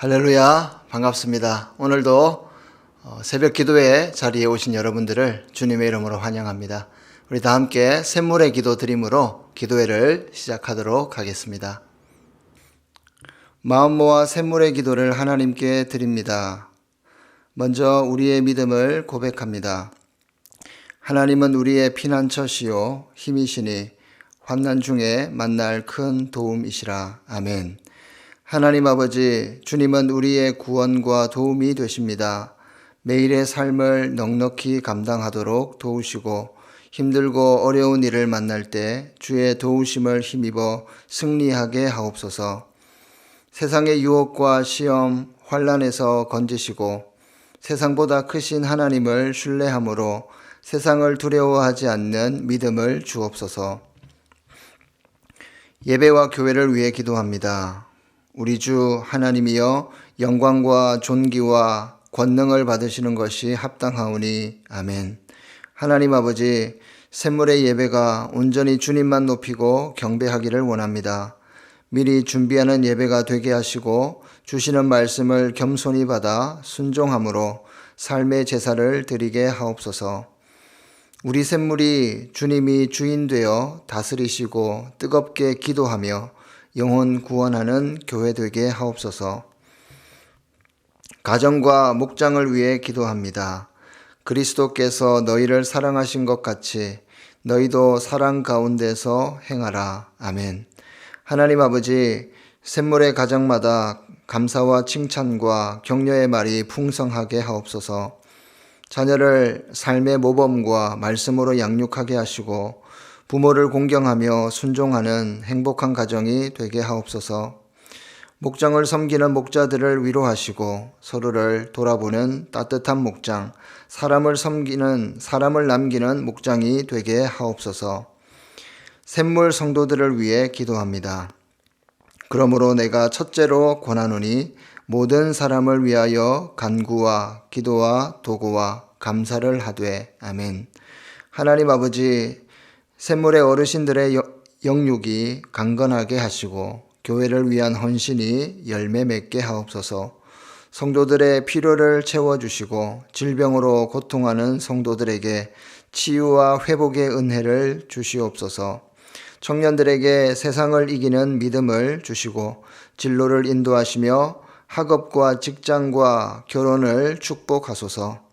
할렐루야, 반갑습니다. 오늘도 새벽 기도회 자리에 오신 여러분들을 주님의 이름으로 환영합니다. 우리 다 함께 샘물의 기도 드림으로 기도회를 시작하도록 하겠습니다. 마음 모아 샘물의 기도를 하나님께 드립니다. 먼저 우리의 믿음을 고백합니다. 하나님은 우리의 피난처시요 힘이시니 환난 중에 만날 큰 도움이시라. 아멘. 하나님 아버지, 주님은 우리의 구원과 도움이 되십니다. 매일의 삶을 넉넉히 감당하도록 도우시고 힘들고 어려운 일을 만날 때 주의 도우심을 힘입어 승리하게 하옵소서. 세상의 유혹과 시험, 환난에서 건지시고 세상보다 크신 하나님을 신뢰함으로 세상을 두려워하지 않는 믿음을 주옵소서. 예배와 교회를 위해 기도합니다. 우리 주 하나님이여 영광과 존귀와 권능을 받으시는 것이 합당하오니 아멘. 하나님 아버지, 샘물의 예배가 온전히 주님만 높이고 경배하기를 원합니다. 미리 준비하는 예배가 되게 하시고 주시는 말씀을 겸손히 받아 순종함으로 삶의 제사를 드리게 하옵소서. 우리 샘물이 주님이 주인 되어 다스리시고 뜨겁게 기도하며 영혼 구원하는 교회 되게 하옵소서. 가정과 목장을 위해 기도합니다. 그리스도께서 너희를 사랑하신 것 같이 너희도 사랑 가운데서 행하라. 아멘. 하나님 아버지, 샘물의 가정마다 감사와 칭찬과 격려의 말이 풍성하게 하옵소서. 자녀를 삶의 모범과 말씀으로 양육하게 하시고 부모를 공경하며 순종하는 행복한 가정이 되게 하옵소서. 목장을 섬기는 목자들을 위로하시고 서로를 돌아보는 따뜻한 목장, 사람을 남기는 목장이 되게 하옵소서. 샘물 성도들을 위해 기도합니다. 그러므로 내가 첫째로 권하노니 모든 사람을 위하여 간구와 기도와 도구와 감사를 하되. 아멘. 하나님 아버지, 샘물의 어르신들의 영육이 강건하게 하시고 교회를 위한 헌신이 열매 맺게 하옵소서. 성도들의 필요를 채워주시고 질병으로 고통하는 성도들에게 치유와 회복의 은혜를 주시옵소서. 청년들에게 세상을 이기는 믿음을 주시고 진로를 인도하시며 학업과 직장과 결혼을 축복하소서.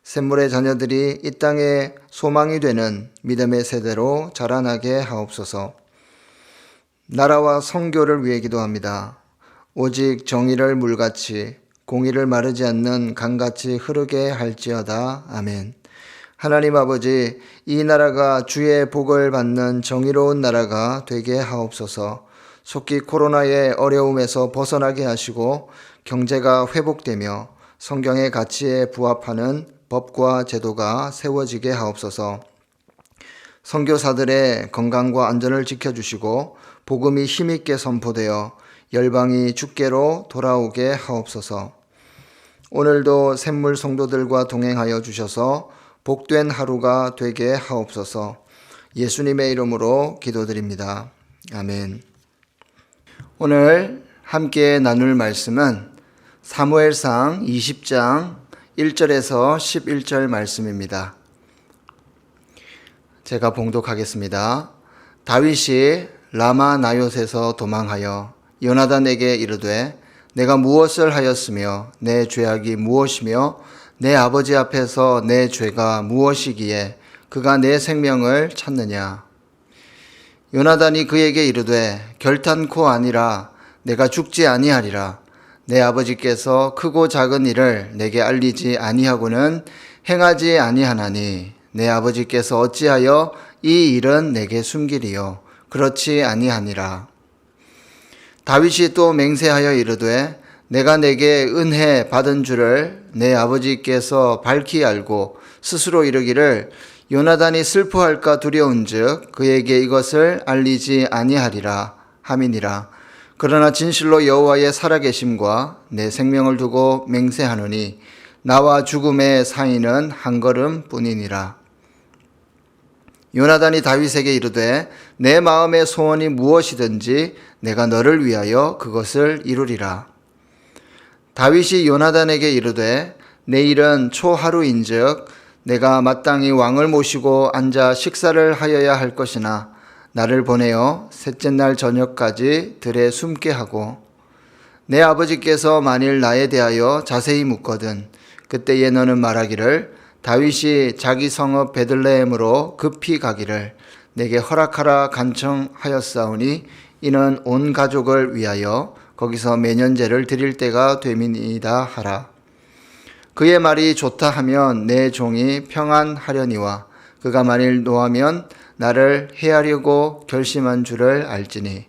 샘물의 자녀들이 이 땅에 소망이 되는 믿음의 세대로 자라나게 하옵소서. 나라와 선교를 위해 기도합니다. 오직 정의를 물같이 공의를 마르지 않는 강같이 흐르게 할지어다. 아멘. 하나님 아버지, 이 나라가 주의 복을 받는 정의로운 나라가 되게 하옵소서. 속히 코로나의 어려움에서 벗어나게 하시고 경제가 회복되며 성경의 가치에 부합하는 법과 제도가 세워지게 하옵소서. 선교사들의 건강과 안전을 지켜주시고 복음이 힘있게 선포되어 열방이 주께로 돌아오게 하옵소서. 오늘도 샘물 성도들과 동행하여 주셔서 복된 하루가 되게 하옵소서. 예수님의 이름으로 기도드립니다. 아멘. 오늘 함께 나눌 말씀은 사무엘상 20장 1절에서 11절 말씀입니다. 제가 봉독하겠습니다. 다윗이 라마 나요곳에서 도망하여 요나단에게 이르되 내가 무엇을 하였으며 내 죄악이 무엇이며 내 아버지 앞에서 내 죄가 무엇이기에 그가 내 생명을 찾느냐. 요나단이 그에게 이르되 결탄코 아니라 내가 죽지 아니하리라. 내 아버지께서 크고 작은 일을 내게 알리지 아니하고는 행하지 아니하나니 내 아버지께서 어찌하여 이 일은 내게 숨기리요. 그렇지 아니하니라. 다윗이 또 맹세하여 이르되 내가 내게 은혜 받은 줄을 내 아버지께서 밝히 알고 스스로 이르기를 요나단이 슬퍼할까 두려운즉 그에게 이것을 알리지 아니하리라 함이니라. 그러나 진실로 여호와의 살아계심과 내 생명을 두고 맹세하노니 나와 죽음의 사이는 한 걸음 뿐이니라. 요나단이 다윗에게 이르되 내 마음의 소원이 무엇이든지 내가 너를 위하여 그것을 이루리라. 다윗이 요나단에게 이르되 내일은 초하루인즉 내가 마땅히 왕을 모시고 앉아 식사를 하여야 할 것이나 나를 보내어 셋째 날 저녁까지 들에 숨게 하고 내 아버지께서 만일 나에 대하여 자세히 묻거든 그때에 너는 말하기를 다윗이 자기 성읍 베들레헴으로 급히 가기를 내게 허락하라 간청하였사오니 이는 온 가족을 위하여 거기서 매년제를 드릴 때가 됨이니이다 하라. 그의 말이 좋다 하면 내 종이 평안하려니와 그가 만일 노하면 나를 해하려고 결심한 줄을 알지니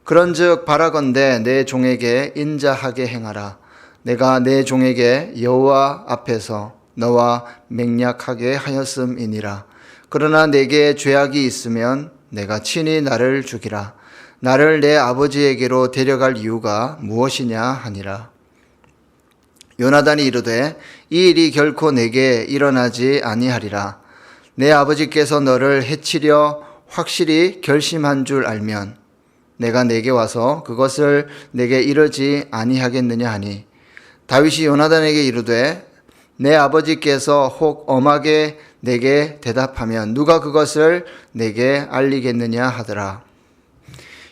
그런즉 바라건대 내 종에게 인자하게 행하라. 내가 내 종에게 여호와 앞에서 너와 맹약하게 하였음이니라. 그러나 내게 죄악이 있으면 내가 친히 나를 죽이라. 나를 내 아버지에게로 데려갈 이유가 무엇이냐 하니라. 요나단이 이르되 이 일이 결코 내게 일어나지 아니하리라. 내 아버지께서 너를 해치려 확실히 결심한 줄 알면 내가 내게 와서 그것을 내게 이르지 아니하겠느냐 하니 다윗이 요나단에게 이르되 내 아버지께서 혹 엄하게 내게 대답하면 누가 그것을 내게 알리겠느냐 하더라.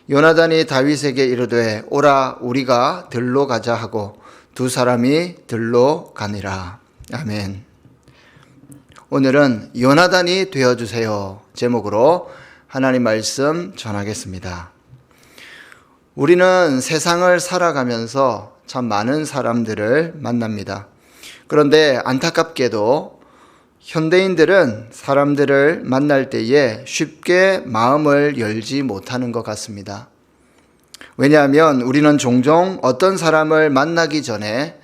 요나단이 다윗에게 이르되 오라 우리가 들로 가자 하고 두 사람이 들로 가니라. 아멘. 오늘은 요나단이 되어주세요 제목으로 하나님 말씀 전하겠습니다. 우리는 세상을 살아가면서 참 많은 사람들을 만납니다. 그런데 안타깝게도 현대인들은 사람들을 만날 때에 쉽게 마음을 열지 못하는 것 같습니다. 왜냐하면 우리는 종종 어떤 사람을 만나기 전에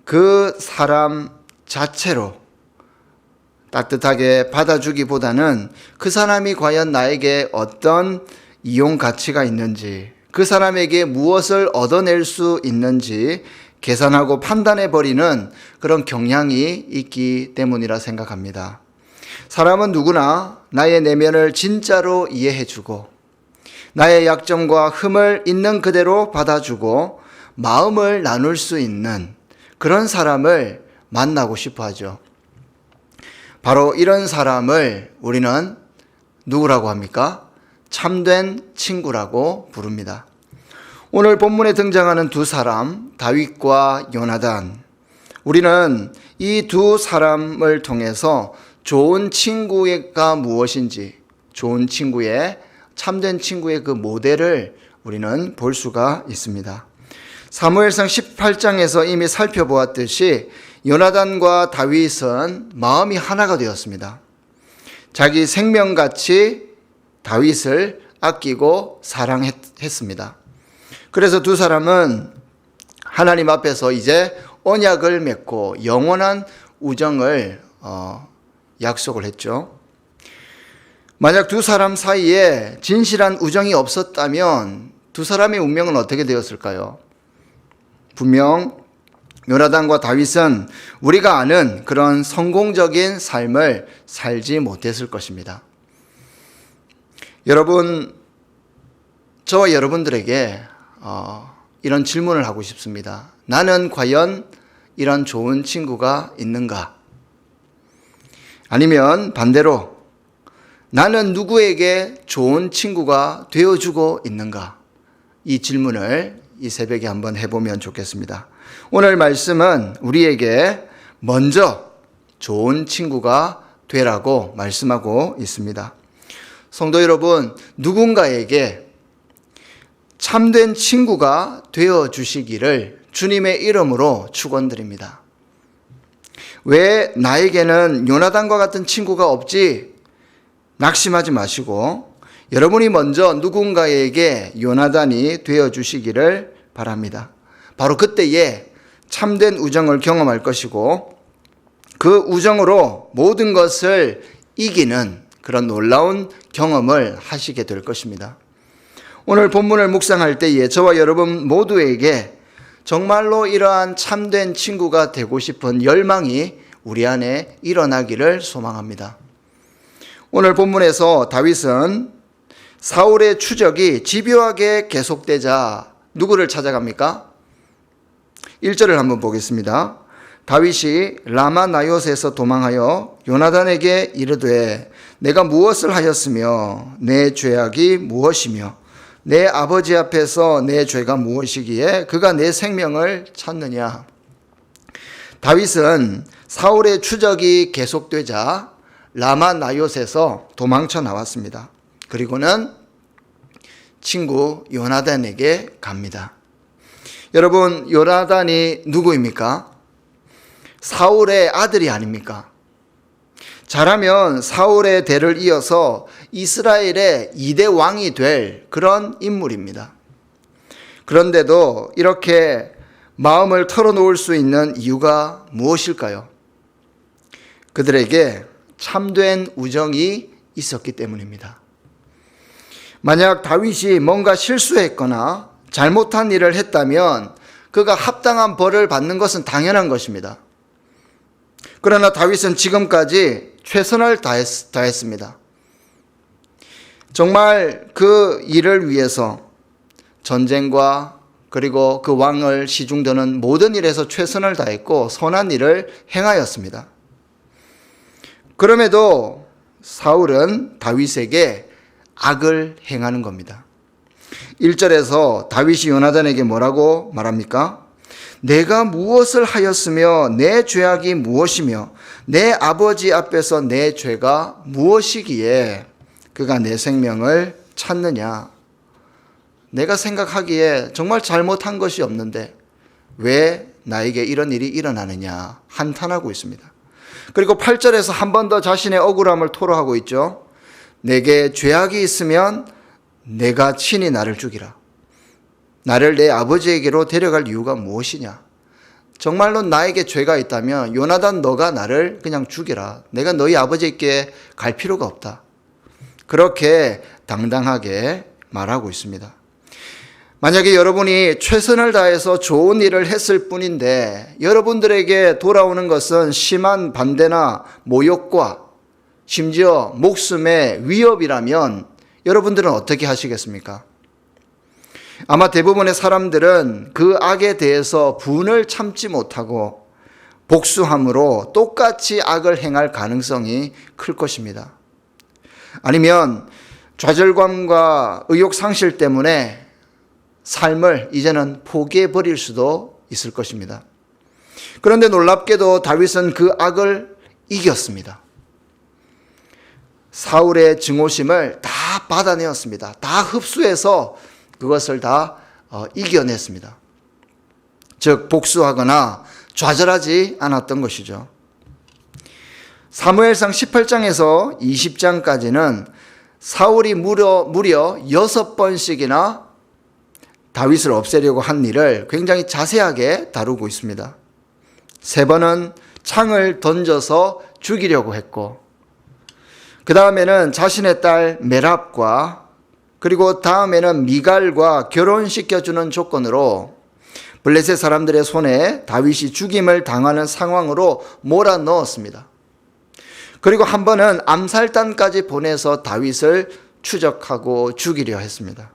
그 사람 자체로 따뜻하게 받아주기보다는 그 사람이 과연 나에게 어떤 이용 가치가 있는지, 그 사람에게 무엇을 얻어낼 수 있는지 계산하고 판단해버리는 그런 경향이 있기 때문이라 생각합니다. 사람은 누구나 나의 내면을 진짜로 이해해주고 나의 약점과 흠을 있는 그대로 받아주고 마음을 나눌 수 있는 그런 사람을 만나고 싶어 하죠. 바로 이런 사람을 우리는 누구라고 합니까? 참된 친구라고 부릅니다. 오늘 본문에 등장하는 두 사람, 다윗과 요나단. 우리는 이 두 사람을 통해서 좋은 친구가 무엇인지, 좋은 친구의, 참된 친구의 그 모델을 우리는 볼 수가 있습니다. 사무엘상 18장에서 이미 살펴보았듯이 요나단과 다윗은 마음이 하나가 되었습니다. 자기 생명같이 다윗을 아끼고 사랑했습니다. 그래서 두 사람은 하나님 앞에서 이제 언약을 맺고 영원한 우정을 약속을 했죠. 만약 두 사람 사이에 진실한 우정이 없었다면 두 사람의 운명은 어떻게 되었을까요? 분명 요나단과 다윗은 우리가 아는 그런 성공적인 삶을 살지 못했을 것입니다. 여러분, 저와 여러분들에게 이런 질문을 하고 싶습니다. 나는 과연 이런 좋은 친구가 있는가? 아니면 반대로 나는 누구에게 좋은 친구가 되어주고 있는가? 이 질문을 이 새벽에 한번 해보면 좋겠습니다. 오늘 말씀은 우리에게 먼저 좋은 친구가 되라고 말씀하고 있습니다. 성도 여러분, 누군가에게 참된 친구가 되어주시기를 주님의 이름으로 축원드립니다. 왜 나에게는 요나단과 같은 친구가 없지? 낙심하지 마시고 여러분이 먼저 누군가에게 요나단이 되어주시기를 바랍니다. 바로 그때에 참된 우정을 경험할 것이고 그 우정으로 모든 것을 이기는 그런 놀라운 경험을 하시게 될 것입니다. 오늘 본문을 묵상할 때에 저와 여러분 모두에게 정말로 이러한 참된 친구가 되고 싶은 열망이 우리 안에 일어나기를 소망합니다. 오늘 본문에서 다윗은 사울의 추적이 집요하게 계속되자 누구를 찾아갑니까? 1절을 한번 보겠습니다. 다윗이 라마 나요스에서 도망하여 요나단에게 이르되 내가 무엇을 하였으며 내 죄악이 무엇이며 내 아버지 앞에서 내 죄가 무엇이기에 그가 내 생명을 찾느냐. 다윗은 사울의 추적이 계속되자 라마 나요스에서 도망쳐 나왔습니다. 그리고는 친구 요나단에게 갑니다. 여러분, 요나단이 누구입니까? 사울의 아들이 아닙니까? 잘하면 사울의 대를 이어서 이스라엘의 2대 왕이 될 그런 인물입니다. 그런데도 이렇게 마음을 털어놓을 수 있는 이유가 무엇일까요? 그들에게 참된 우정이 있었기 때문입니다. 만약 다윗이 뭔가 실수했거나 잘못한 일을 했다면 그가 합당한 벌을 받는 것은 당연한 것입니다. 그러나 다윗은 지금까지 최선을 다했습니다. 정말 그 일을 위해서 전쟁과 그리고 그 왕을 시중드는 모든 일에서 최선을 다했고 선한 일을 행하였습니다. 그럼에도 사울은 다윗에게 악을 행하는 겁니다. 1절에서 다윗이 요나단에게 뭐라고 말합니까? 내가 무엇을 하였으며 내 죄악이 무엇이며 내 아버지 앞에서 내 죄가 무엇이기에 그가 내 생명을 찾느냐. 내가 생각하기에 정말 잘못한 것이 없는데 왜 나에게 이런 일이 일어나느냐 한탄하고 있습니다. 그리고 8절에서 한 번 더 자신의 억울함을 토로하고 있죠. 내게 죄악이 있으면 내가 친히 나를 죽이라. 나를 내 아버지에게로 데려갈 이유가 무엇이냐. 정말로 나에게 죄가 있다면 요나단 너가 나를 그냥 죽이라. 내가 너희 아버지께 갈 필요가 없다. 그렇게 당당하게 말하고 있습니다. 만약에 여러분이 최선을 다해서 좋은 일을 했을 뿐인데 여러분들에게 돌아오는 것은 심한 반대나 모욕과 심지어 목숨의 위협이라면 여러분들은 어떻게 하시겠습니까? 아마 대부분의 사람들은 그 악에 대해서 분을 참지 못하고 복수함으로 똑같이 악을 행할 가능성이 클 것입니다. 아니면 좌절감과 의욕 상실 때문에 삶을 이제는 포기해 버릴 수도 있을 것입니다. 그런데 놀랍게도 다윗은 그 악을 이겼습니다. 사울의 증오심을 다 받아내었습니다. 다 흡수해서 그것을 다 이겨냈습니다. 즉 복수하거나 좌절하지 않았던 것이죠. 사무엘상 18장에서 20장까지는 사울이 무려 6번씩이나 다윗을 없애려고 한 일을 굉장히 자세하게 다루고 있습니다. 3번은 창을 던져서 죽이려고 했고 그 다음에는 자신의 딸 메랍과 그리고 다음에는 미갈과 결혼시켜주는 조건으로 블레셋 사람들의 손에 다윗이 죽임을 당하는 상황으로 몰아넣었습니다. 그리고 한 번은 암살단까지 보내서 다윗을 추적하고 죽이려 했습니다.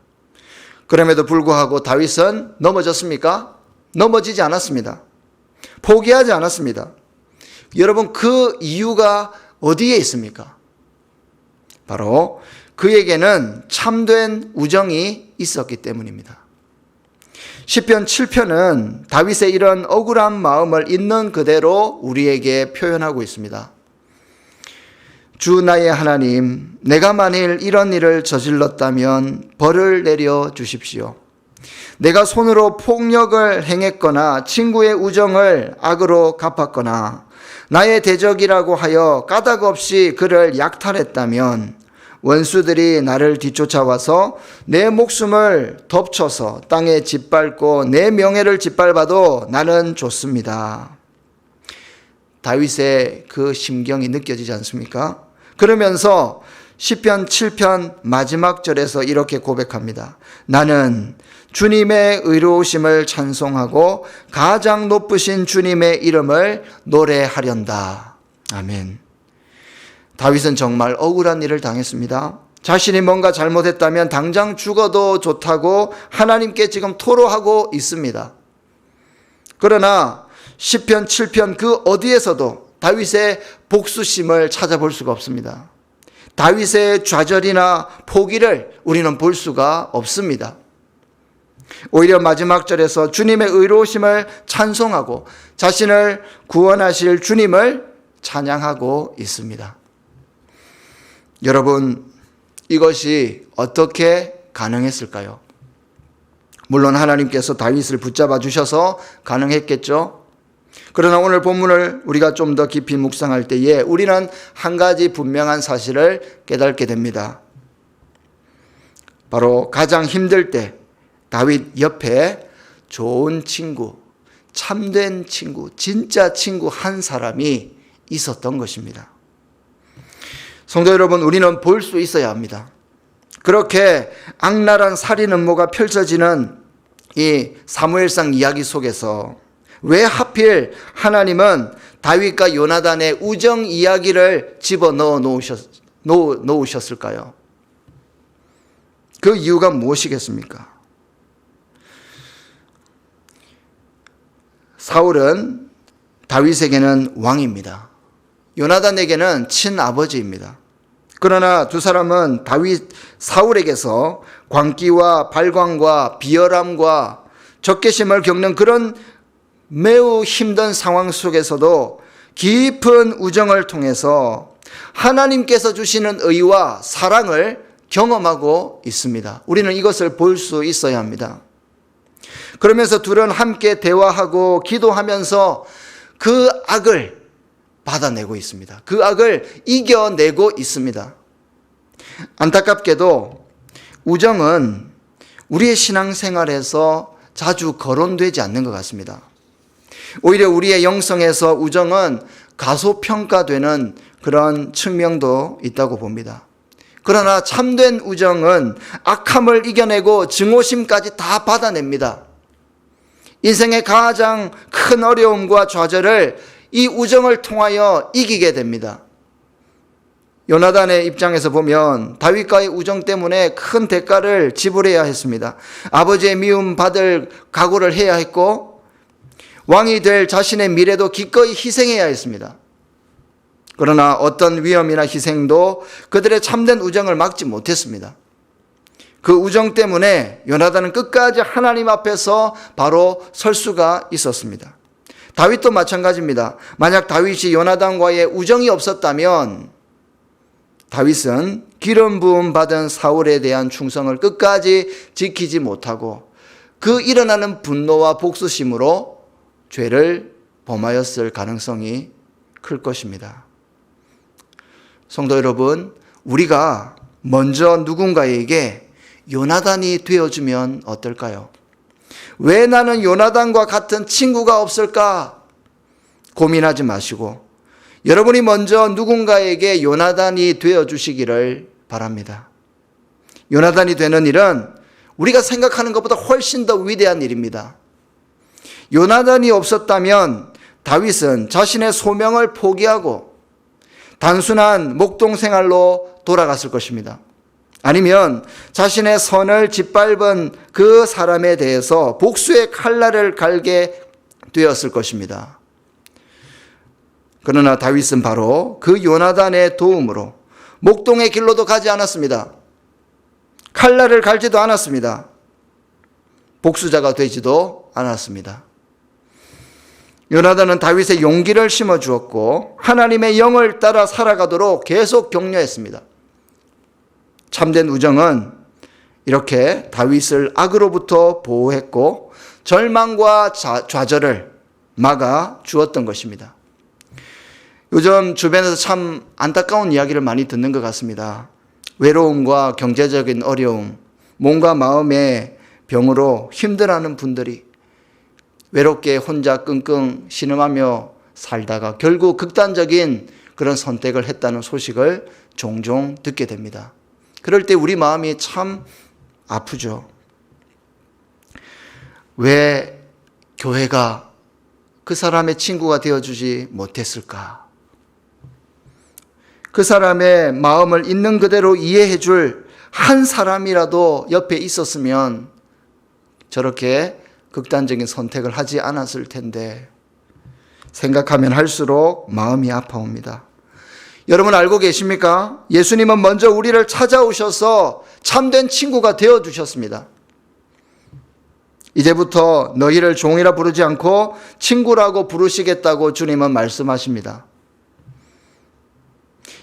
그럼에도 불구하고 다윗은 넘어졌습니까? 넘어지지 않았습니다. 포기하지 않았습니다. 여러분 그 이유가 어디에 있습니까? 바로 그에게는 참된 우정이 있었기 때문입니다. 시편 7편은 다윗의 이런 억울한 마음을 있는 그대로 우리에게 표현하고 있습니다. 주 나의 하나님, 내가 만일 이런 일을 저질렀다면 벌을 내려 주십시오. 내가 손으로 폭력을 행했거나 친구의 우정을 악으로 갚았거나 나의 대적이라고 하여 까닭 없이 그를 약탈했다면 원수들이 나를 뒤쫓아와서 내 목숨을 덮쳐서 땅에 짓밟고 내 명예를 짓밟아도 나는 좋습니다. 다윗의 그 심경이 느껴지지 않습니까? 그러면서 시편 7편 마지막 절에서 이렇게 고백합니다. 나는 주님의 의로우심을 찬송하고 가장 높으신 주님의 이름을 노래하련다. 아멘. 다윗은 정말 억울한 일을 당했습니다. 자신이 뭔가 잘못했다면 당장 죽어도 좋다고 하나님께 지금 토로하고 있습니다. 그러나 시편 7편 그 어디에서도 다윗의 복수심을 찾아볼 수가 없습니다. 다윗의 좌절이나 포기를 우리는 볼 수가 없습니다. 오히려 마지막 절에서 주님의 의로우심을 찬송하고 자신을 구원하실 주님을 찬양하고 있습니다. 여러분, 이것이 어떻게 가능했을까요? 물론 하나님께서 다윗을 붙잡아 주셔서 가능했겠죠. 그러나 오늘 본문을 우리가 좀 더 깊이 묵상할 때에 우리는 한 가지 분명한 사실을 깨닫게 됩니다. 바로 가장 힘들 때 다윗 옆에 좋은 친구, 참된 친구, 진짜 친구 한 사람이 있었던 것입니다. 성도 여러분, 우리는 볼 수 있어야 합니다. 그렇게 악랄한 살인 음모가 펼쳐지는 이 사무엘상 이야기 속에서 왜 하필 하나님은 다윗과 요나단의 우정 이야기를 집어넣어 놓으셨을까요? 그 이유가 무엇이겠습니까? 사울은 다윗에게는 왕입니다. 요나단에게는 친아버지입니다. 그러나 두 사람은 사울에게서 광기와 발광과 비열함과 적개심을 겪는 그런 매우 힘든 상황 속에서도 깊은 우정을 통해서 하나님께서 주시는 의와 사랑을 경험하고 있습니다. 우리는 이것을 볼 수 있어야 합니다. 그러면서 둘은 함께 대화하고 기도하면서 그 악을 받아내고 있습니다. 그 악을 이겨내고 있습니다. 안타깝게도 우정은 우리의 신앙생활에서 자주 거론되지 않는 것 같습니다. 오히려 우리의 영성에서 우정은 가소평가되는 그런 측면도 있다고 봅니다. 그러나 참된 우정은 악함을 이겨내고 증오심까지 다 받아냅니다. 인생의 가장 큰 어려움과 좌절을 이 우정을 통하여 이기게 됩니다. 요나단의 입장에서 보면 다윗과의 우정 때문에 큰 대가를 지불해야 했습니다. 아버지의 미움 받을 각오를 해야 했고 왕이 될 자신의 미래도 기꺼이 희생해야 했습니다. 그러나 어떤 위험이나 희생도 그들의 참된 우정을 막지 못했습니다. 그 우정 때문에 요나단은 끝까지 하나님 앞에서 바로 설 수가 있었습니다. 다윗도 마찬가지입니다. 만약 다윗이 요나단과의 우정이 없었다면 다윗은 기름 부음 받은 사울에 대한 충성을 끝까지 지키지 못하고 그 일어나는 분노와 복수심으로 죄를 범하였을 가능성이 클 것입니다. 성도 여러분, 우리가 먼저 누군가에게 요나단이 되어주면 어떨까요? 왜 나는 요나단과 같은 친구가 없을까? 고민하지 마시고 여러분이 먼저 누군가에게 요나단이 되어주시기를 바랍니다. 요나단이 되는 일은 우리가 생각하는 것보다 훨씬 더 위대한 일입니다. 요나단이 없었다면 다윗은 자신의 소명을 포기하고 단순한 목동 생활로 돌아갔을 것입니다. 아니면 자신의 선을 짓밟은 그 사람에 대해서 복수의 칼날을 갈게 되었을 것입니다. 그러나 다윗은 바로 그 요나단의 도움으로 목동의 길로도 가지 않았습니다. 칼날을 갈지도 않았습니다. 복수자가 되지도 않았습니다. 요나단은 다윗의 용기를 심어주었고 하나님의 영을 따라 살아가도록 계속 격려했습니다. 참된 우정은 이렇게 다윗을 악으로부터 보호했고 절망과 좌절을 막아 주었던 것입니다. 요즘 주변에서 참 안타까운 이야기를 많이 듣는 것 같습니다. 외로움과 경제적인 어려움, 몸과 마음의 병으로 힘들어하는 분들이 외롭게 혼자 끙끙 신음하며 살다가 결국 극단적인 그런 선택을 했다는 소식을 종종 듣게 됩니다. 그럴 때 우리 마음이 참 아프죠. 왜 교회가 그 사람의 친구가 되어주지 못했을까? 그 사람의 마음을 있는 그대로 이해해 줄 한 사람이라도 옆에 있었으면 저렇게 극단적인 선택을 하지 않았을 텐데 생각하면 할수록 마음이 아파옵니다. 여러분 알고 계십니까? 예수님은 먼저 우리를 찾아오셔서 참된 친구가 되어주셨습니다. 이제부터 너희를 종이라 부르지 않고 친구라고 부르시겠다고 주님은 말씀하십니다.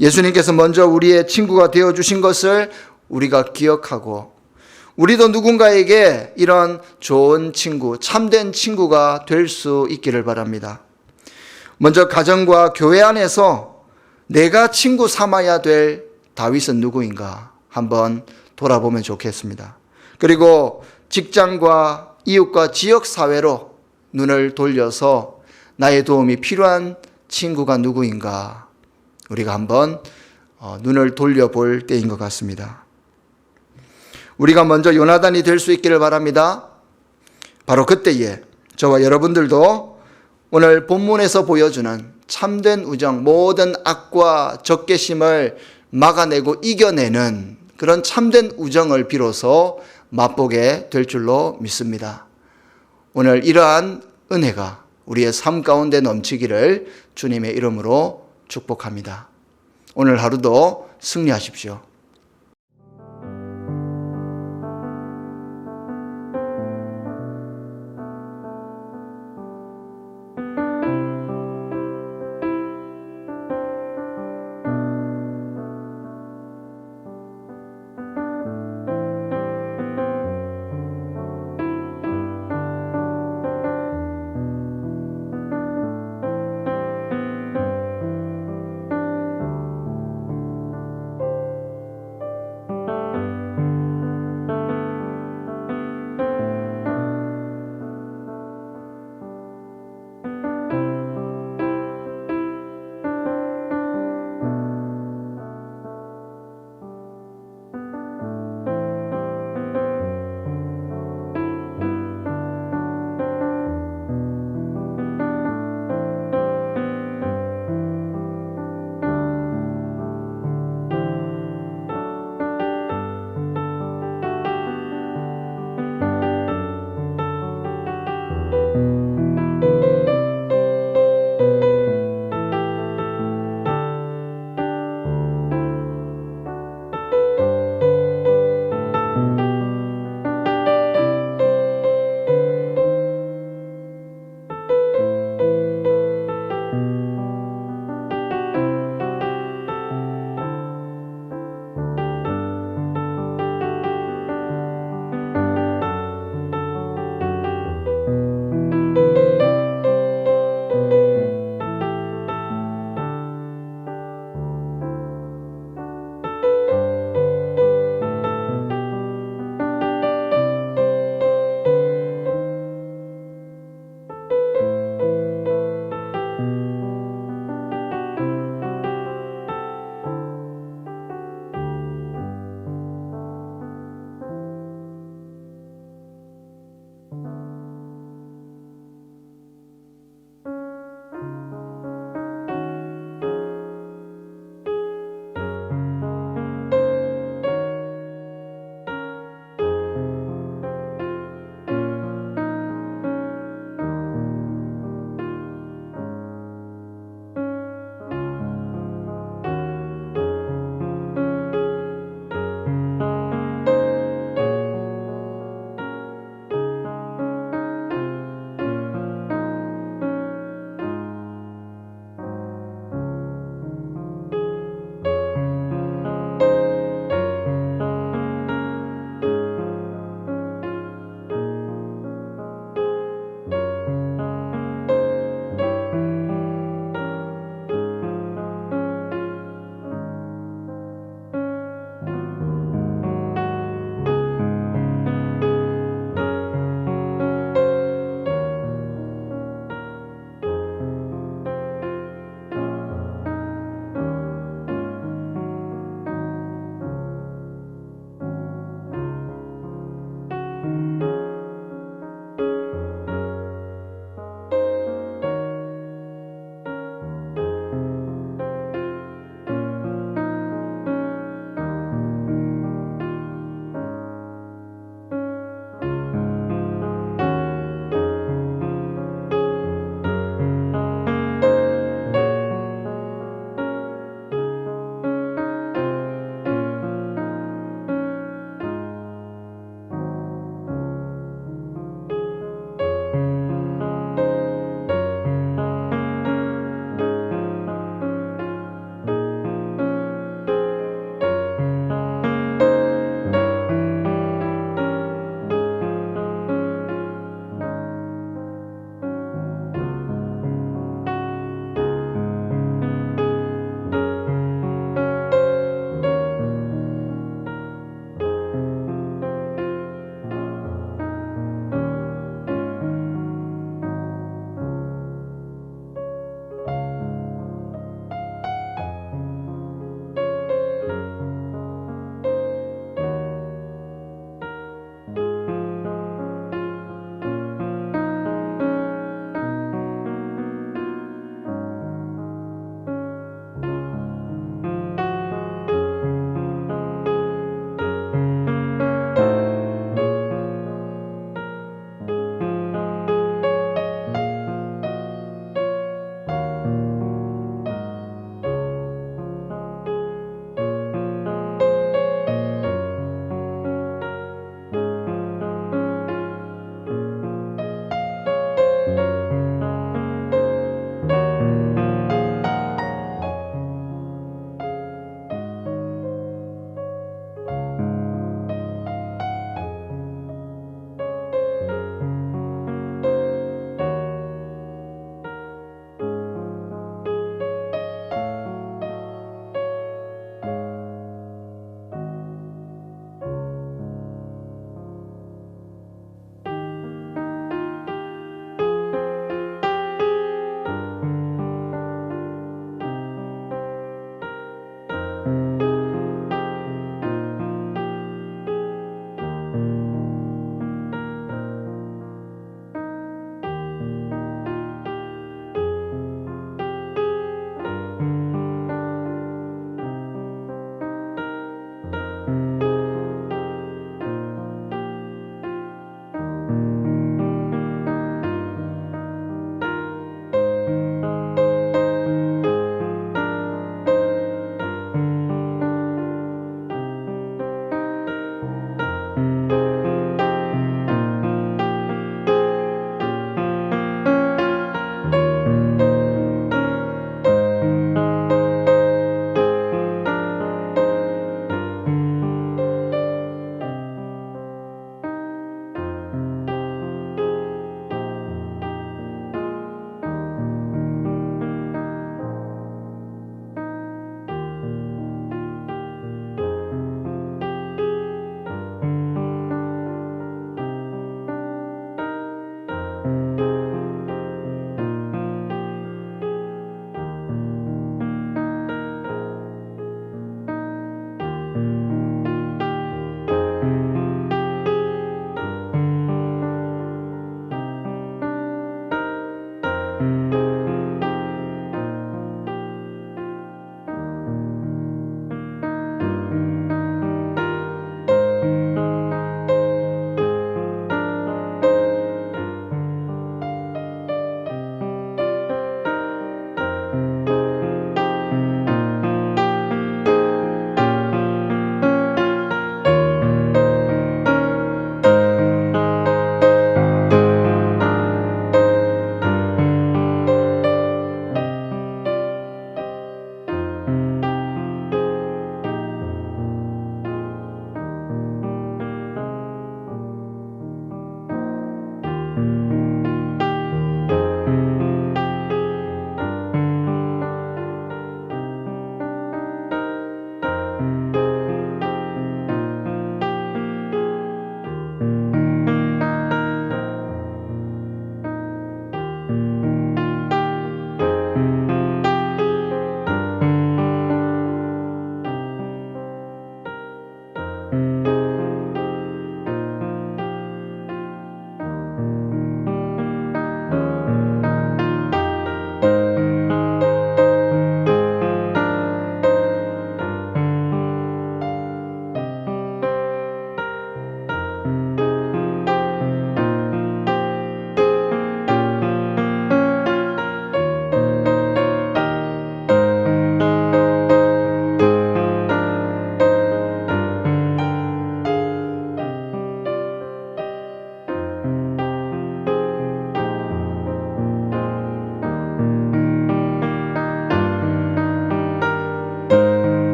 예수님께서 먼저 우리의 친구가 되어주신 것을 우리가 기억하고 우리도 누군가에게 이런 좋은 친구, 참된 친구가 될 수 있기를 바랍니다. 먼저 가정과 교회 안에서 내가 친구 삼아야 될 다윗은 누구인가 한번 돌아보면 좋겠습니다. 그리고 직장과 이웃과 지역사회로 눈을 돌려서 나의 도움이 필요한 친구가 누구인가 우리가 한번 눈을 돌려볼 때인 것 같습니다. 우리가 먼저 요나단이 될 수 있기를 바랍니다. 바로 그때에 저와 여러분들도 오늘 본문에서 보여주는 참된 우정, 모든 악과 적개심을 막아내고 이겨내는 그런 참된 우정을 비로소 맛보게 될 줄로 믿습니다. 오늘 이러한 은혜가 우리의 삶 가운데 넘치기를 주님의 이름으로 축복합니다. 오늘 하루도 승리하십시오.